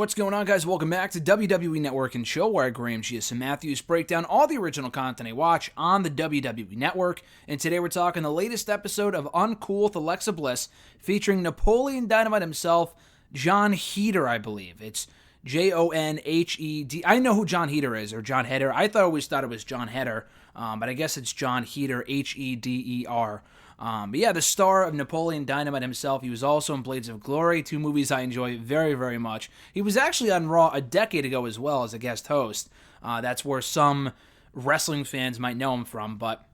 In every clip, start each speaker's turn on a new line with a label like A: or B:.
A: What's going on, guys? Welcome back to WWE Network and Show, where I, Graham G.S. and Matthews, break down all the original content I watch on the WWE Network. And today we're talking the latest episode of Uncool with Alexa Bliss, featuring Napoleon Dynamite himself, Jon Heder, I believe. It's Jon-Hed. I know who Jon Heder is, or Jon Heder. I always thought it was Jon Heder, but I guess it's Jon Heder, Heder. But yeah, the star of Napoleon Dynamite himself. He was also in Blades of Glory, two movies I enjoy very, very much. He was actually on Raw a decade ago as well as a guest host. That's where some wrestling fans might know him from, but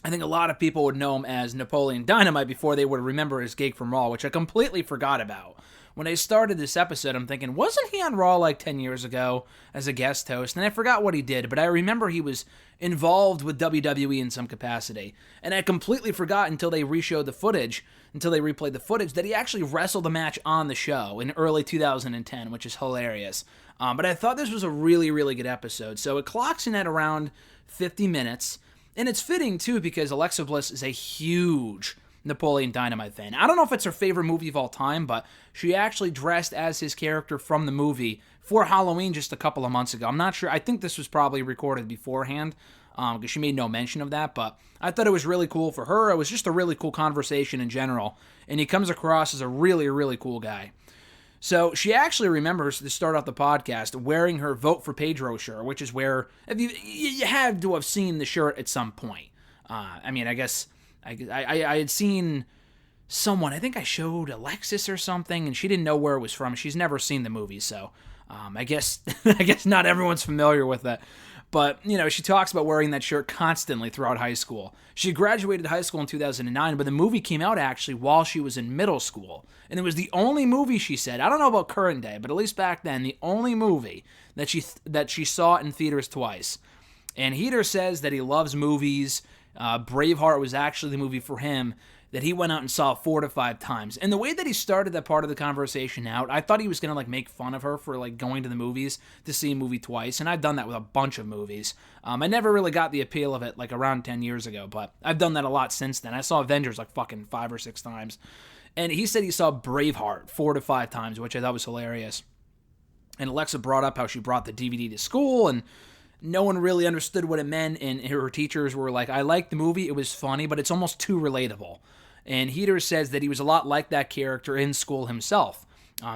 A: I think a lot of people would know him as Napoleon Dynamite before they would remember his gig from Raw, which I completely forgot about. When I started this episode, I'm thinking, wasn't he on Raw like 10 years ago as a guest host? And I forgot what he did, but I remember he was involved with WWE in some capacity. And I completely forgot until they replayed the footage, that he actually wrestled a match on the show in early 2010, which is hilarious. But I thought this was a really, really good episode. So it clocks in at around 50 minutes. And it's fitting, too, because Alexa Bliss is a huge Napoleon Dynamite fan. I don't know if it's her favorite movie of all time, but she actually dressed as his character from the movie for Halloween just a couple of months ago. I'm not sure. I think this was probably recorded beforehand because she made no mention of that, but I thought it was really cool for her. It was just a really cool conversation in general, and he comes across as a really, really cool guy. So she actually remembers, to start off the podcast, wearing her Vote for Pedro shirt, which is where if you had to have seen the shirt at some point. I guess I had seen someone, I think I showed Alexis or something, and she didn't know where it was from. She's never seen the movie, so I guess not everyone's familiar with it. But, she talks about wearing that shirt constantly throughout high school. She graduated high school in 2009, but the movie came out actually while she was in middle school. And it was the only movie, she said, I don't know about current day, but at least back then, the only movie that she saw in theaters twice. And Heder says that he loves movies. Braveheart was actually the movie for him that he went out and saw 4 to 5 times. And the way that he started that part of the conversation out, I thought he was going to make fun of her for going to the movies to see a movie twice. And I've done that with a bunch of movies. I never really got the appeal of it around 10 years ago, but I've done that a lot since then. I saw Avengers fucking 5 or 6 times. And he said he saw Braveheart 4 to 5 times, which I thought was hilarious. And Alexa brought up how she brought the DVD to school, and no one really understood what it meant, and her teachers were like, I liked the movie, it was funny, but it's almost too relatable. And Heder says that he was a lot like that character in school himself,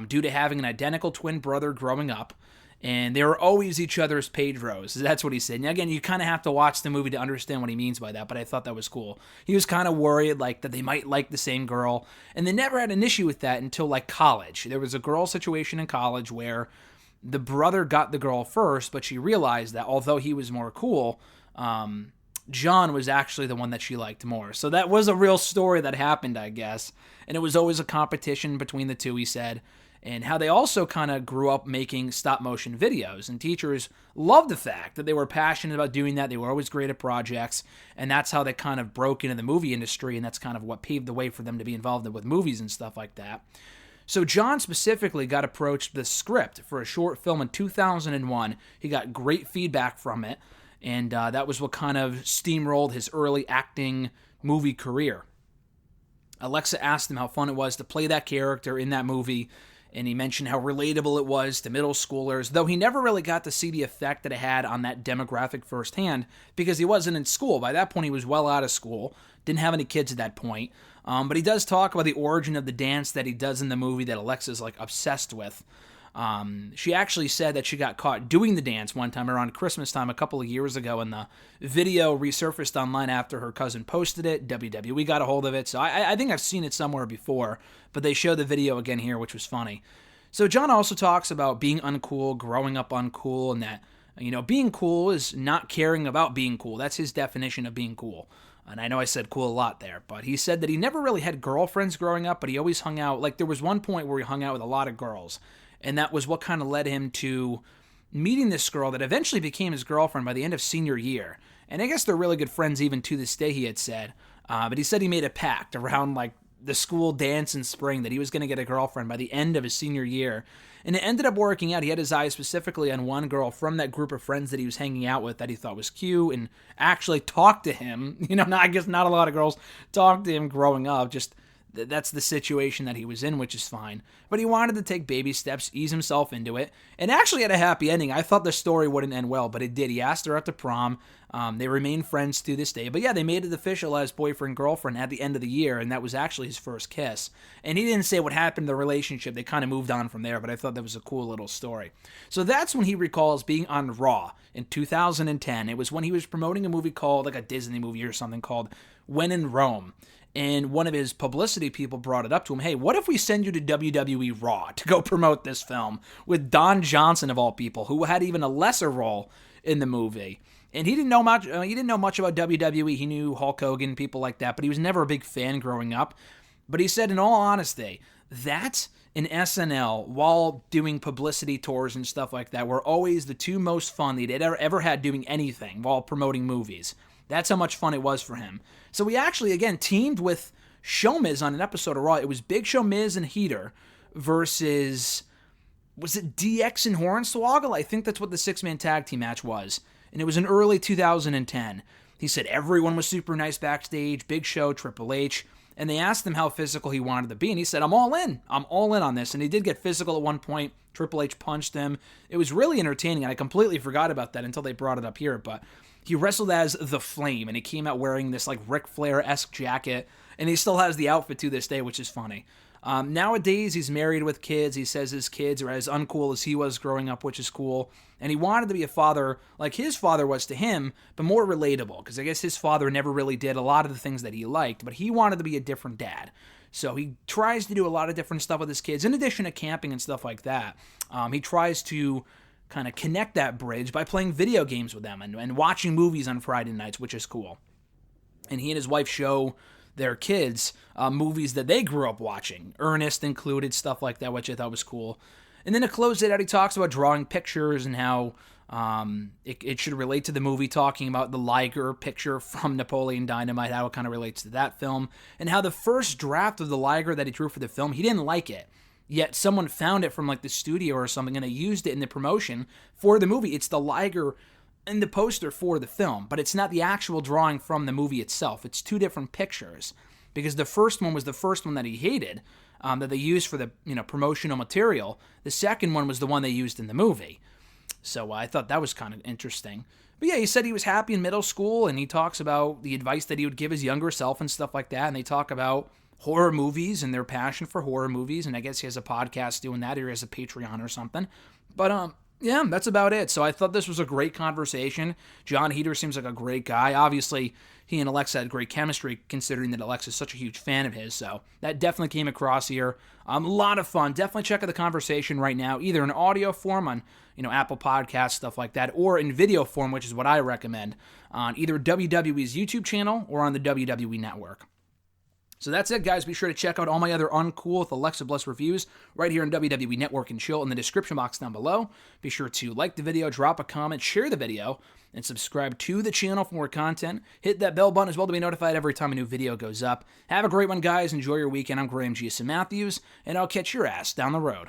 A: due to having an identical twin brother growing up, and they were always each other's Pedros. That's what he said. And again, you kind of have to watch the movie to understand what he means by that, but I thought that was cool. He was kind of worried that they might like the same girl, and they never had an issue with that until college. There was a girl situation in college where the brother got the girl first, but she realized that although he was more cool, John was actually the one that she liked more. So that was a real story that happened, I guess. And it was always a competition between the two, he said. And how they also kind of grew up making stop-motion videos. And teachers loved the fact that they were passionate about doing that. They were always great at projects. And that's how they kind of broke into the movie industry. And that's kind of what paved the way for them to be involved with movies and stuff like that. So John specifically got approached the script for a short film in 2001. He got great feedback from it, and that was what kind of steamrolled his early acting movie career. Alexa asked him how fun it was to play that character in that movie, and he mentioned how relatable it was to middle schoolers, though he never really got to see the effect that it had on that demographic firsthand because he wasn't in school. By that point, he was well out of school, didn't have any kids at that point. But he does talk about the origin of the dance that he does in the movie that Alexa's obsessed with. She actually said that she got caught doing the dance one time around Christmas time a couple of years ago, and the video resurfaced online after her cousin posted it. WWE got a hold of it, so I think I've seen it somewhere before, but they show the video again here, which was funny. So John also talks about being uncool, growing up uncool, and that, being cool is not caring about being cool. That's his definition of being cool. And I know I said cool a lot there, but he said that he never really had girlfriends growing up, but he always hung out. There was one point where he hung out with a lot of girls, and that was what kind of led him to meeting this girl that eventually became his girlfriend by the end of senior year. And I guess they're really good friends even to this day, he had said. But he said he made a pact around the school dance in spring that he was going to get a girlfriend by the end of his senior year. And it ended up working out. He had his eyes specifically on one girl from that group of friends that he was hanging out with that he thought was cute and actually talked to him. I guess not a lot of girls talked to him growing up, just that's the situation that he was in, which is fine. But he wanted to take baby steps, ease himself into it, and actually had a happy ending. I thought the story wouldn't end well, but it did. He asked her out to prom. They remain friends to this day. But yeah, they made it official as boyfriend-girlfriend at the end of the year, and that was actually his first kiss. And he didn't say what happened to the relationship. They kind of moved on from there, but I thought that was a cool little story. So that's when he recalls being on Raw in 2010. It was when he was promoting a movie called, like a Disney movie or something called When in Rome. And one of his publicity people brought it up to him. Hey, what if we send you to WWE Raw to go promote this film with Don Johnson of all people, who had even a lesser role in the movie? And he didn't know much. He didn't know much about WWE. He knew Hulk Hogan, people like that, but he was never a big fan growing up. But he said, in all honesty, that and SNL, while doing publicity tours and stuff like that, were always the two most fun they'd ever had doing anything while promoting movies. That's how much fun it was for him. So we actually, again, teamed with Show Miz on an episode of Raw. It was Big Show, Miz, and Heder versus, was it DX and Hornswoggle? I think that's what the six-man tag team match was. And it was in early 2010. He said everyone was super nice backstage, Big Show, Triple H. And they asked him how physical he wanted to be. And he said, I'm all in. I'm all in on this. And he did get physical at one point. Triple H punched him. It was really entertaining. And I completely forgot about that until they brought it up here. But he wrestled as The Flame, and he came out wearing this like Ric Flair-esque jacket, and he still has the outfit to this day, which is funny. Nowadays, he's married with kids. He says his kids are as uncool as he was growing up, which is cool. And he wanted to be a father like his father was to him, but more relatable, because I guess his father never really did a lot of the things that he liked, but he wanted to be a different dad. So he tries to do a lot of different stuff with his kids, in addition to camping and stuff like that. He tries to kind of connect that bridge by playing video games with them and watching movies on Friday nights, which is cool. And he and his wife show their kids movies that they grew up watching, Ernest included, stuff like that, which I thought was cool. And then to close it out, he talks about drawing pictures and how it should relate to the movie, talking about the Liger picture from Napoleon Dynamite, how it kind of relates to that film, and how the first draft of the Liger that he drew for the film, he didn't like it. Yet someone found it from like the studio or something, and they used it in the promotion for the movie. It's the Liger in the poster for the film, but it's not the actual drawing from the movie itself. It's two different pictures, because the first one was the first one that he hated, that they used for the promotional material. The second one was the one they used in the movie. So I thought that was kind of interesting. But yeah, he said he was happy in middle school, and he talks about the advice that he would give his younger self and stuff like that, and they talk about horror movies and their passion for horror movies, and I guess he has a podcast doing that, or he has a Patreon or something. But yeah, that's about it. So I thought this was a great conversation. Jon Heder seems like a great guy. Obviously, he and Alexa had great chemistry, considering that Alexa's such a huge fan of his, so that definitely came across here. A lot of fun. Definitely check out the conversation right now, either in audio form on Apple Podcasts, stuff like that, or in video form, which is what I recommend, on either WWE's YouTube channel or on the WWE Network. So that's it, guys. Be sure to check out all my other Uncool with Alexa Bliss reviews right here on WWE Network and Chill in the description box down below. Be sure to like the video, drop a comment, share the video, and subscribe to the channel for more content. Hit that bell button as well to be notified every time a new video goes up. Have a great one, guys. Enjoy your weekend. I'm Graham G. Matthews, and I'll catch your ass down the road.